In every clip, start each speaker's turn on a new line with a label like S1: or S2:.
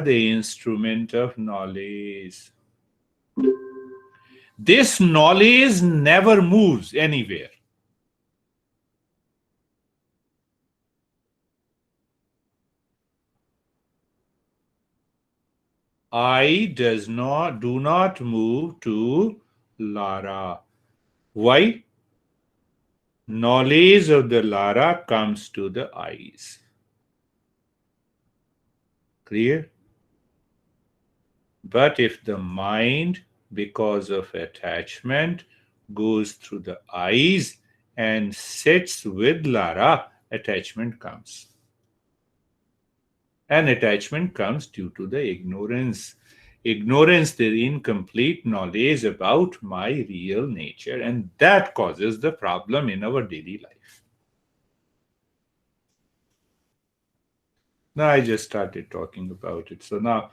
S1: the instrument of knowledge. This knowledge never moves anywhere. I do not move to Lara. Why? Knowledge of the Lara comes to the eyes. Clear? But if the mind, because of attachment, goes through the eyes and sits with Lara, attachment comes. And attachment comes due to the ignorance. Ignorance, the incomplete knowledge about my real nature, and that causes the problem in our daily life. Now I just started talking about it. So now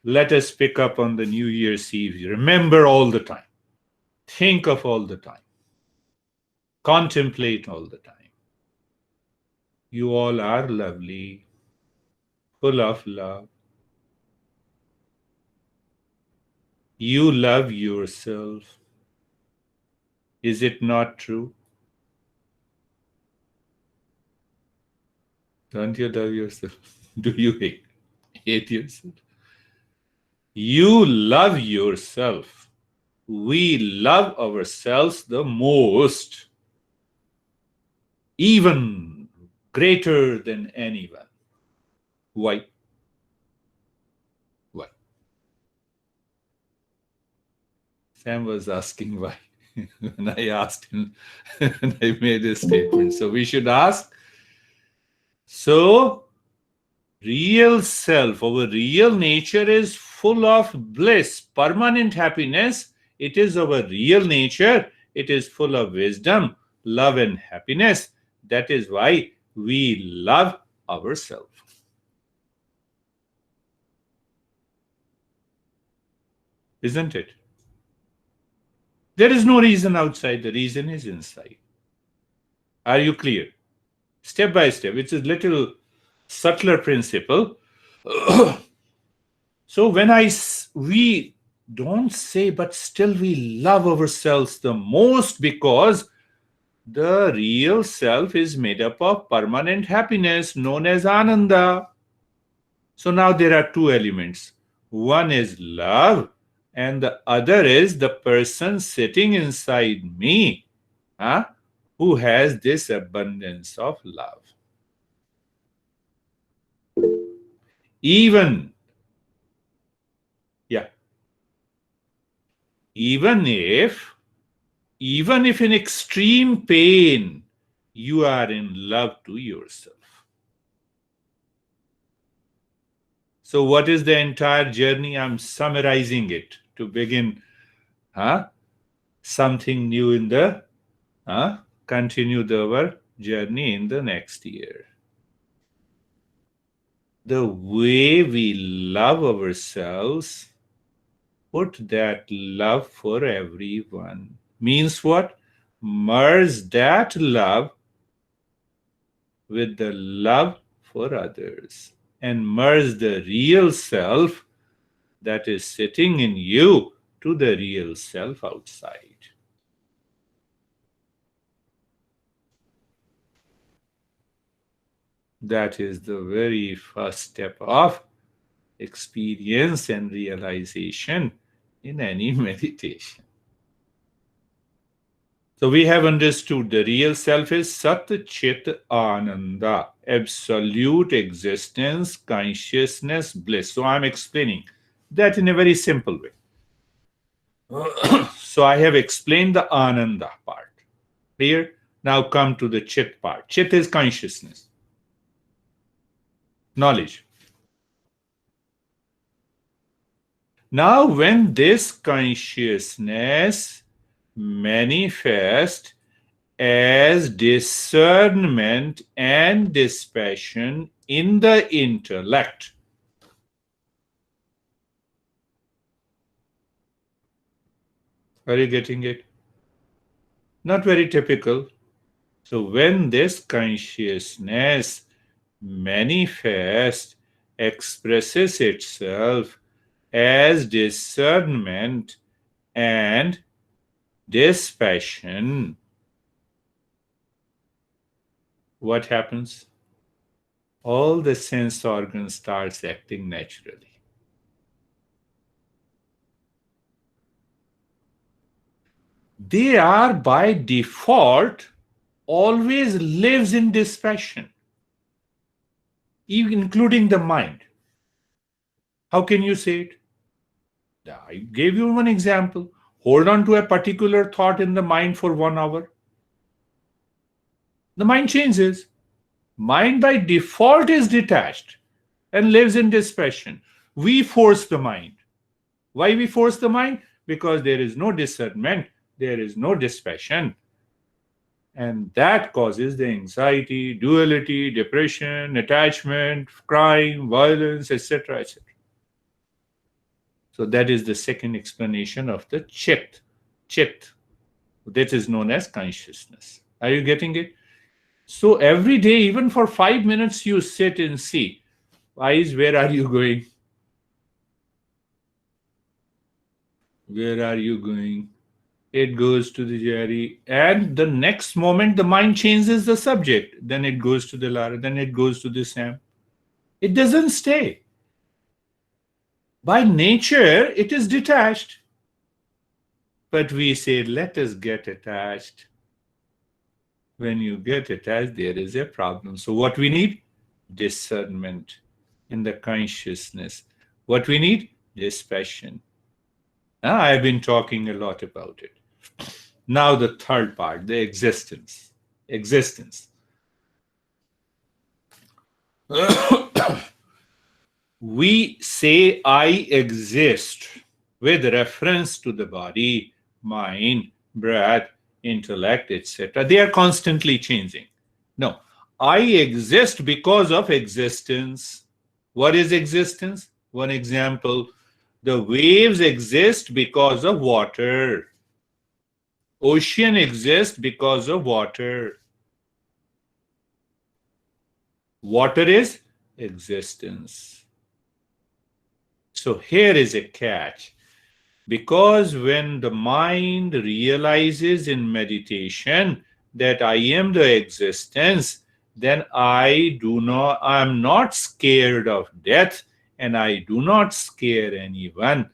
S1: let us pick up on the New Year's Eve. Remember all the time. Think of all the time. Contemplate all the time. You all are lovely, full of love. You love yourself. Is it not true? Don't you love yourself? Do you hate yourself? You love yourself. We love ourselves the most, even greater than anyone. Why? Why? Sam was asking why. When I asked him, and I made a statement. So we should ask. So, real self, our real nature is full of bliss, permanent happiness. It is our real nature. It is full of wisdom, love, and happiness. That is why we love ourselves. Isn't it? There is no reason outside, the reason is inside. Are you clear? Step by step. It's a little subtler principle. So when we don't say, but still we love ourselves the most because the real self is made up of permanent happiness known as Ananda. So now there are two elements. One is love, and the other is the person sitting inside me, who has this abundance of love. Even, yeah, even if in extreme pain, you are in love to yourself. So, what is the entire journey? I'm summarizing it to begin something new in the continue our journey in the next year. The way we love ourselves, put that love for everyone. Means what? Merge that love with the love for others and merge the real self that is sitting in you to the real self outside. That is the very first step of experience and realization in any meditation. So we have understood the real self is Sat Chit Ananda, absolute existence, consciousness, bliss. So I'm explaining that in a very simple way. So I have explained the Ananda part. Clear? Now come to the Chit part. Chit is consciousness, knowledge. Now, when this consciousness manifests as discernment and dispassion in the intellect, are you getting it? Not very typical. So, when this consciousness manifests expresses itself as discernment and dispassion, what happens? All the sense organs starts acting naturally. They are by default always lives in dispassion, even including the mind. How can you say it? I gave you one example. Hold on to a particular thought in the mind for 1 hour. The mind changes. Mind by default is detached and lives in dispassion. We force the mind. Why we force the mind? Because there is no discernment, there is no dispassion. And that causes the anxiety, duality, depression, attachment, crime, violence, etc., etc. So that is the second explanation of the chit. Chit. That is known as consciousness. Are you getting it? So every day, even for 5 minutes, you sit and see, eyes, where are you going? Where are you going? It goes to the Jerry. And the next moment, the mind changes the subject. Then it goes to the Lara. Then it goes to the Sam. It doesn't stay. By nature, it is detached. But we say, let us get attached. When you get attached, there is a problem. So what we need? Discernment in the consciousness. What we need? Dispassion. I've been talking a lot about it. Now the third part, the existence. Existence. We say I exist with reference to the body, mind, breath, intellect, etc. They are constantly changing. No, I exist because of existence. What is existence? One example, the waves exist because of water. Ocean exists because of water. Water is existence. So here is a catch. Because when the mind realizes in meditation that I am the existence, then I am not scared of death and I do not scare anyone.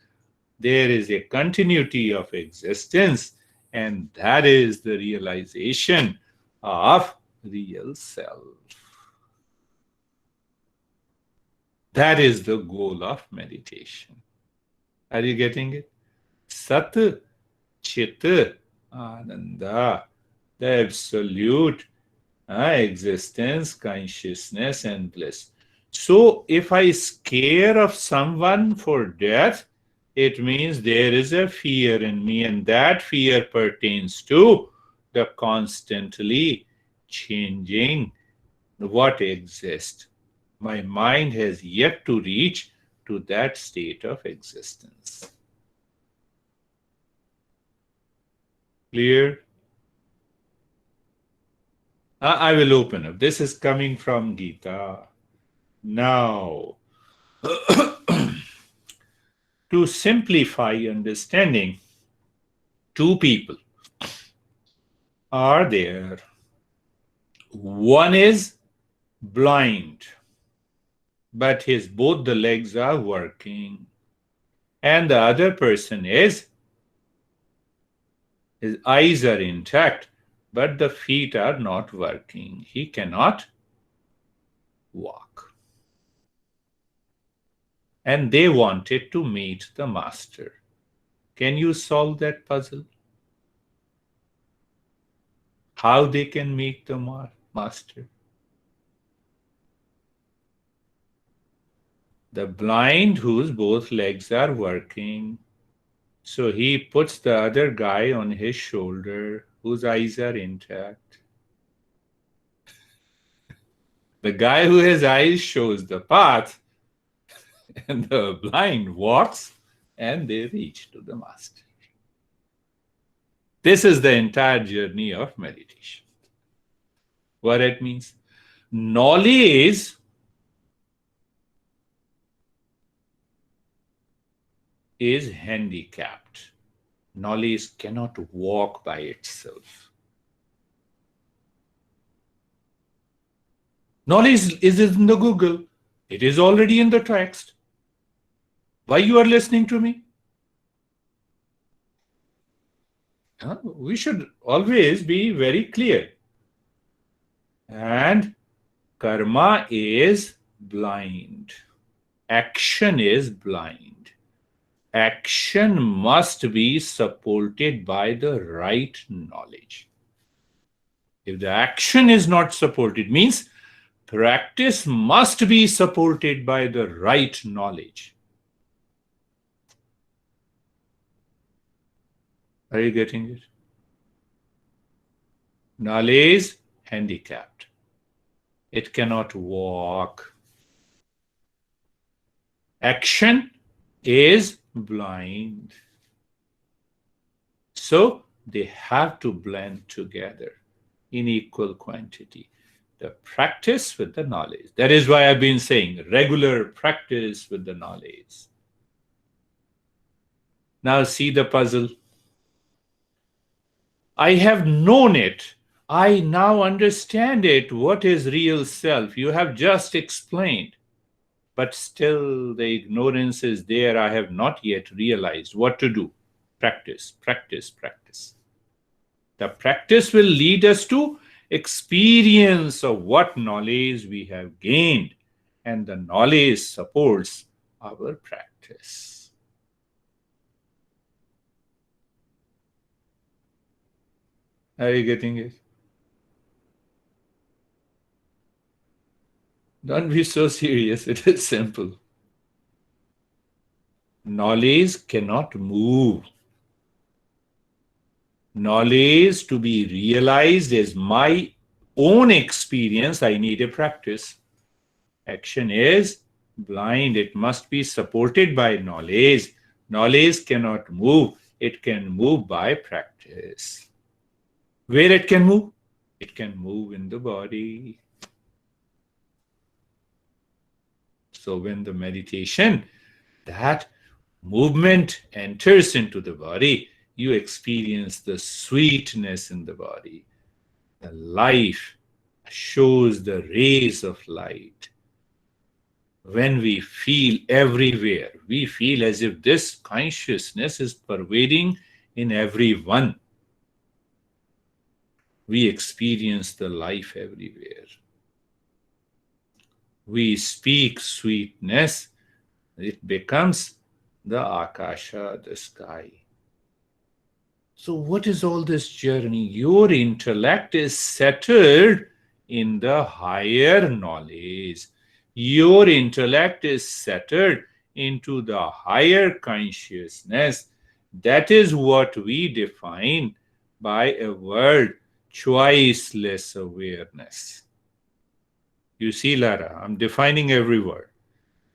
S1: There is a continuity of existence, and that is the realization of real self. That is the goal of meditation. Are you getting it? Sat, Chit, Ananda, the absolute existence, consciousness, and bliss. So if I scare of someone for death, it means there is a fear in me, and that fear pertains to the constantly changing what exists. My mind has yet to reach to that state of existence. Clear? I will open up. This is coming from Gita. Now, to simplify understanding, two people are there. One is blind, but both the legs are working. And the other person his eyes are intact, but the feet are not working. He cannot walk. And they wanted to meet the master. Can you solve that puzzle? How they can meet the master? The blind whose both legs are working. So he puts the other guy on his shoulder whose eyes are intact. The guy who has eyes shows the path, and the blind walks, and they reach to the master. This is the entire journey of meditation. What it means? Knowledge is handicapped. Knowledge cannot walk by itself. Knowledge is in the Google. It is already in the text. Why you are listening to me? We should always be very clear. And karma is blind. Action is blind. Action must be supported by the right knowledge. If the action is not supported, means practice must be supported by the right knowledge. Are you getting it? Knowledge handicapped. It cannot walk. Action is blind. So they have to blend together in equal quantity. The practice with the knowledge. That is why I've been saying regular practice with the knowledge. Now see the puzzle. I have known it. I now understand it. What is real self? You have just explained. But still the ignorance is there. I have not yet realized what to do. Practice, practice, practice. The practice will lead us to experience of what knowledge we have gained, and the knowledge supports our practice. Are you getting it? Don't be so serious. It is simple. Knowledge cannot move. Knowledge to be realized as my own experience, I need a practice. Action is blind. It must be supported by knowledge. Knowledge cannot move. It can move by practice. Where it can move? It can move in the body. So when the meditation, that movement enters into the body, you experience the sweetness in the body. The life shows the rays of light. When we feel everywhere, we feel as if this consciousness is pervading in everyone. We experience the life everywhere. We speak sweetness, it becomes the Akasha, the sky. So what is all this journey? Your intellect is settled in the higher knowledge. Your intellect is settled into the higher consciousness. That is what we define by a word, choiceless awareness. You see, Lara, I'm defining every word.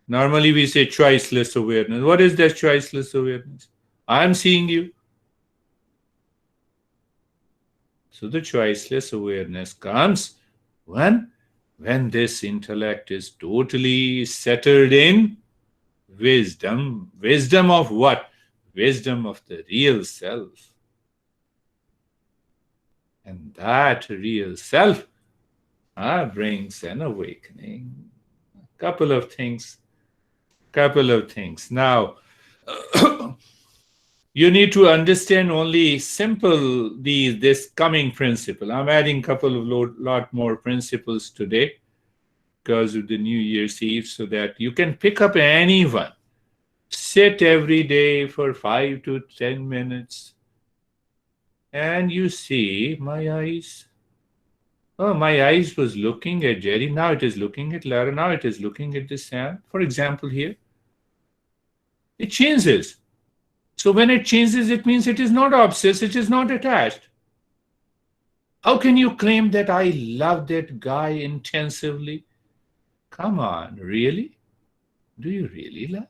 S1: Normally we say choiceless awareness. What is that choiceless awareness? I'm seeing you. So the choiceless awareness comes when this intellect is totally settled in wisdom. Wisdom of what? Wisdom of the real self. And that real self brings an awakening. Couple of things. Now, you need to understand only simple this coming principle. I'm adding couple of lot more principles today because of the New Year's Eve, so that you can pick up anyone. Sit every day for 5 to 10 minutes. And you see, my eyes. Oh, my eyes was looking at Jerry. Now it is looking at Lara. Now it is looking at the sand. For example, here. It changes. So when it changes, it means it is not obsessed. It is not attached. How can you claim that I love that guy intensively? Come on, really? Do you really love?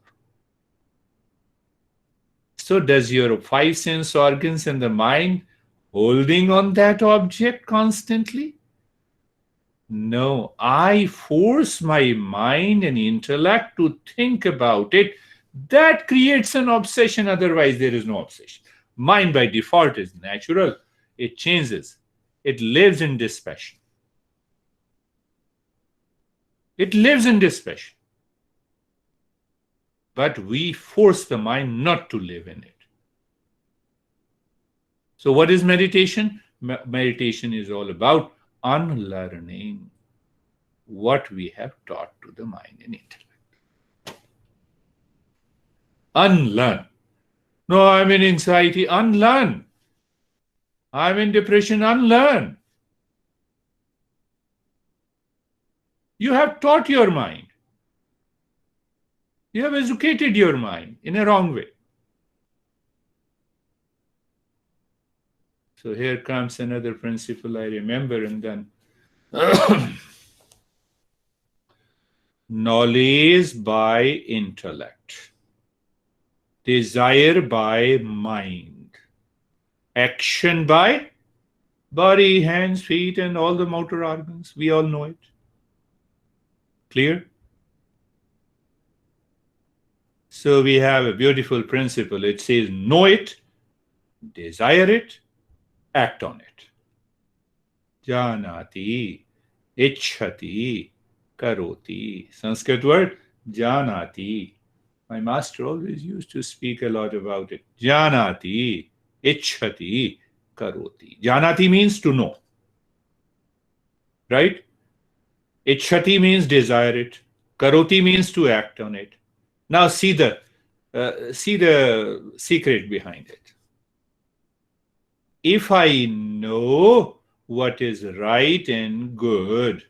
S1: So does your 5 sense organs and the mind holding on that object constantly? No, I force my mind and intellect to think about it That creates an obsession. Otherwise, there is no obsession. Mind by default is natural. It changes. It lives in dispassion. It lives in dispassion. But we force the mind not to live in it. So, what is meditation? Meditation is all about unlearning what we have taught to the mind and intellect. Unlearn. No, I'm in anxiety. Unlearn. I'm in depression. Unlearn. You have taught your mind. You have educated your mind in a wrong way. So here comes another principle I remember, and then knowledge by intellect, desire by mind, action by body, hands, feet, and all the motor organs. We all know it. Clear? So we have a beautiful principle. It says, know it, desire it, act on it. Janati, ichhati, karoti. Sanskrit word, janati. My master always used to speak a lot about it. Janati, ichhati, karoti. Janati means to know. Right? Ichhati means desire it. Karoti means to act on it. Now see the secret behind it. If I know what is right and good,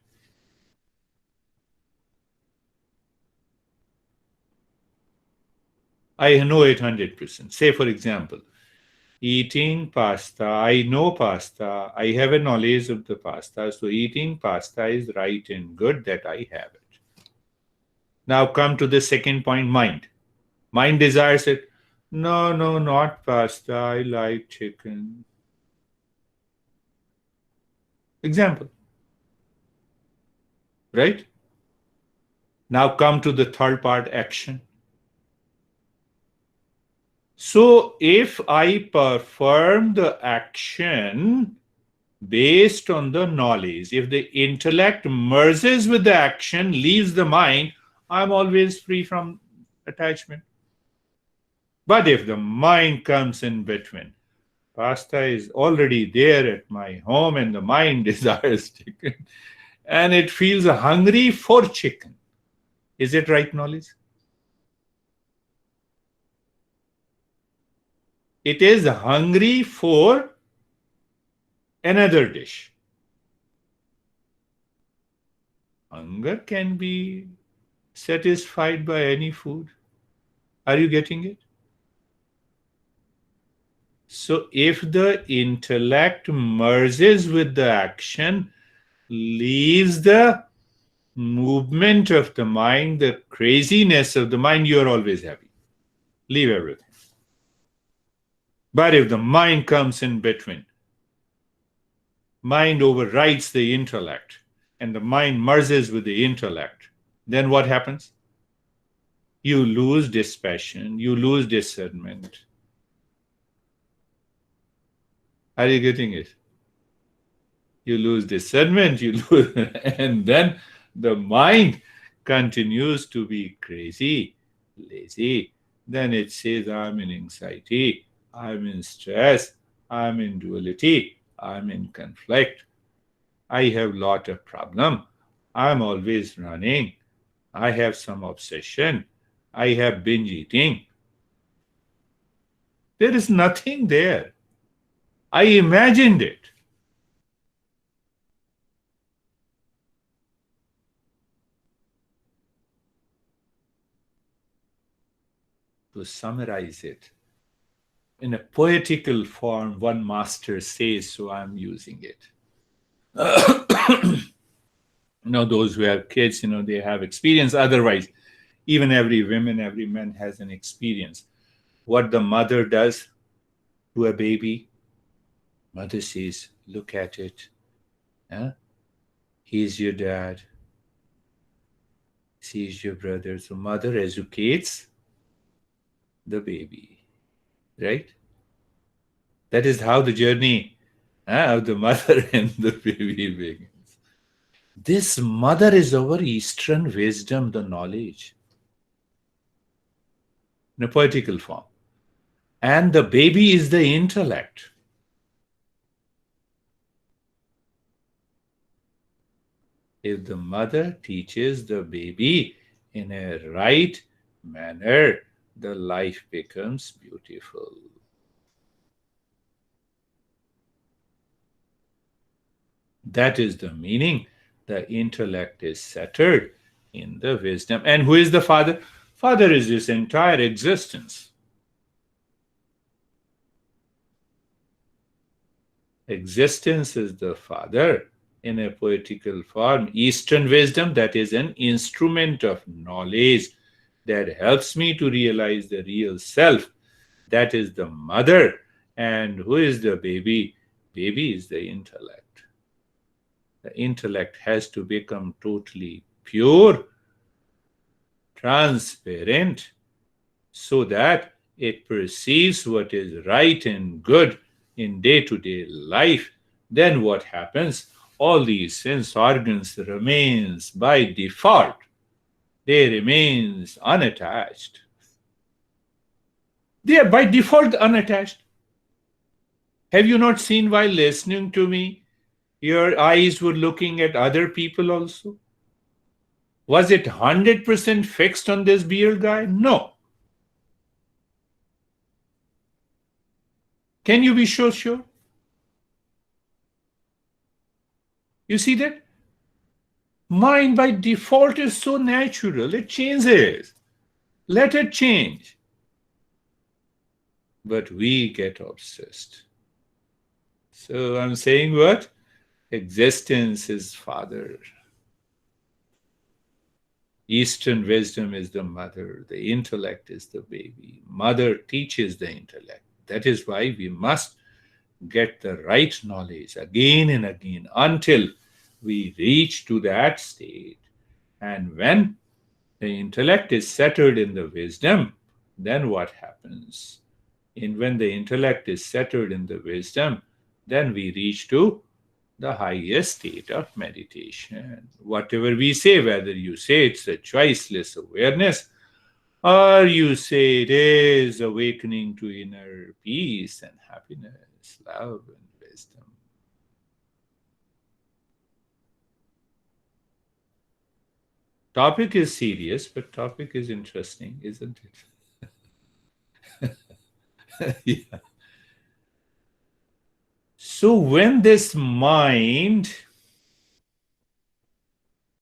S1: I know it 100%. Say, for example, eating pasta, I know pasta, I have a knowledge of the pasta, so eating pasta is right and good that I have it. Now come to the second point, mind. Mind desires it. No, not pasta, I like chicken. Example. Right? Now come to the third part, action. So if I perform the action based on the knowledge, if the intellect merges with the action, leaves the mind, I'm always free from attachment. But if the mind comes in between, pasta is already there at my home and the mind desires chicken, and it feels hungry for chicken. Is it right knowledge? It is hungry for another dish. Hunger can be satisfied by any food. Are you getting it? So if the intellect merges with the action, leaves the movement of the mind, the craziness of the mind, you're always happy. Leave everything. But if the mind comes in between, mind overrides the intellect, and the mind merges with the intellect, then what happens? You lose dispassion, you lose discernment. Are you getting it? You lose discernment, you lose, and then the mind continues to be crazy, lazy. Then it says, I'm in anxiety, I'm in stress, I'm in duality, I'm in conflict, I have lot of problem, I'm always running, I have some obsession, I have binge eating. There is nothing there. I imagined it. To summarize it, in a poetical form, one master says, so I'm using it. Those who have kids, they have experience. Otherwise, even every woman, every man has an experience. What the mother does to a baby, mother says, look at it. Huh? He's your dad. He's your brother. So mother educates the baby. Right? That is how the journey of the mother and the baby begins. This mother is our Eastern wisdom, the knowledge, in a poetical form. And the baby is the intellect. If the mother teaches the baby in a right manner, the life becomes beautiful. That is the meaning. The intellect is centered in the wisdom. And who is the father? Father is this entire existence. Existence is the father in a poetical form. Eastern wisdom, that is an instrument of knowledge that helps me to realize the real self. That is the mother. And who is the baby? Baby is the intellect. The intellect has to become totally pure, transparent, so that it perceives what is right and good in day-to-day life. Then what happens? All these sense organs remains by default. They remains unattached. They are by default unattached. Have you not seen while listening to me? Your eyes were looking at other people also. Was it 100% fixed on this beer guy? No. Can you be so sure? You see that? Mind by default is so natural, it changes. Let it change. But we get obsessed. So I'm saying what? Existence is father. Eastern wisdom is the mother. The intellect is the baby. Mother teaches the intellect. That is why we must get the right knowledge again and again until we reach to that state. And when the intellect is settled in the wisdom, then what happens? And when the intellect is settled in the wisdom, then we reach to the highest state of meditation. Whatever we say, whether you say it's a choiceless awareness, or you say it is awakening to inner peace and happiness, love and wisdom. Topic is serious, but topic is interesting, isn't it? Yeah. So when this mind